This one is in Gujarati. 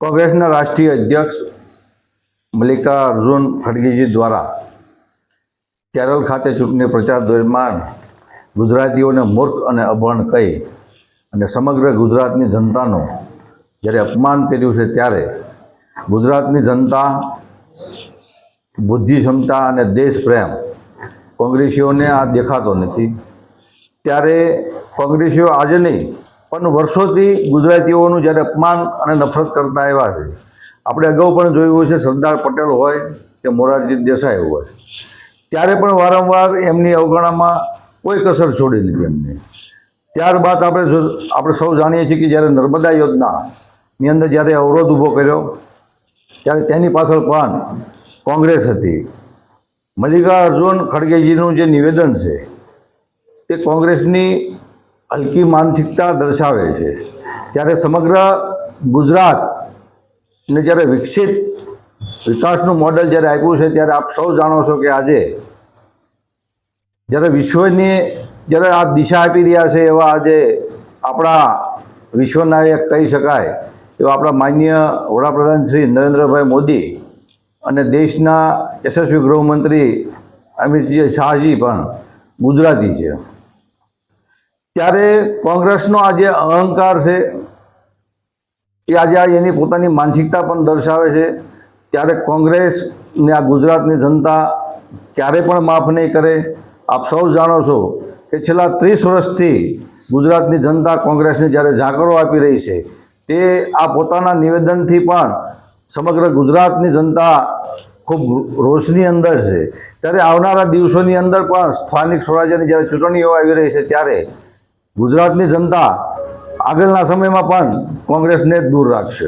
કોંગ્રેસના રાષ્ટ્રીય અધ્યક્ષ મલ્લિકાર્જુન ખડગેજી દ્વારા કેરળ ખાતે ચૂંટણી પ્રચાર દરમિયાન ગુજરાતીઓને મૂર્ખ અને અભણ કહી અને સમગ્ર ગુજરાતની જનતાનું જ્યારે અપમાન કર્યું છે, ત્યારે ગુજરાતની જનતા બુદ્ધિ ક્ષમતા અને દેશ પ્રેમ કોંગ્રેસીઓને આ દેખાતો નથી. ત્યારે કોંગ્રેસીઓ આજે નહીં પણ વર્ષોથી ગુજરાતીઓનું જ્યારે અપમાન અને નફરત કરતા આવ્યા છે. આપણે અગાઉ પણ જોયું છે, સરદાર પટેલ હોય કે મોરારજી દેસાઈ હોય, ત્યારે પણ વારંવાર એમની અવગણનામાં કોઈ કસર છોડી નથી એમને. ત્યારબાદ આપણે સૌ જાણીએ છીએ કે જ્યારે નર્મદા યોજનાની અંદર જ્યારે અવરોધ ઊભો કર્યો, ત્યારે તેની પાછળ પણ કોંગ્રેસ હતી. મલ્લિકાર્જુન ખડગેજીનું જે નિવેદન છે તે કોંગ્રેસની હલકી માનસિકતા દર્શાવે છે. ત્યારે સમગ્ર ગુજરાતને જ્યારે વિકાસનું મોડલ જ્યારે આપ્યું છે, ત્યારે આપ સૌ જાણો છો કે આજે જ્યારે વિશ્વની જ્યારે આ દિશા આપી રહ્યા છે, એવા આજે આપણા વિશ્વનાયક કહી શકાય એવા આપણા માનનીય વડાપ્રધાન શ્રી નરેન્દ્રભાઈ મોદી અને દેશના યશસ્વી ગૃહમંત્રી અમિતજી શાહજી પણ ગુજરાતી છે. ત્યારે કોંગ્રેસનો આ જે અહંકાર છે એ આજે એની પોતાની માનસિકતા પણ દર્શાવે છે. ત્યારે કોંગ્રેસને આ ગુજરાતની જનતા ક્યારે પણ માફ નહીં કરે. આપ સૌ જાણો છો કે છેલ્લા 30 વર્ષથી ગુજરાતની જનતા કોંગ્રેસને જ્યારે જાકરો આપી રહી છે, તે આ પોતાના નિવેદનથી પણ સમગ્ર ગુજરાતની જનતા ખૂબ રોષની અંદર છે. ત્યારે આવનારા દિવસોની અંદર પણ સ્થાનિક સ્વરાજ્યની જ્યારે ચૂંટણીઓ આવી રહી છે, ત્યારે ગુજરાતની જનતા આગળના સમયમાં પણ કોંગ્રેસને દૂર રાખશે.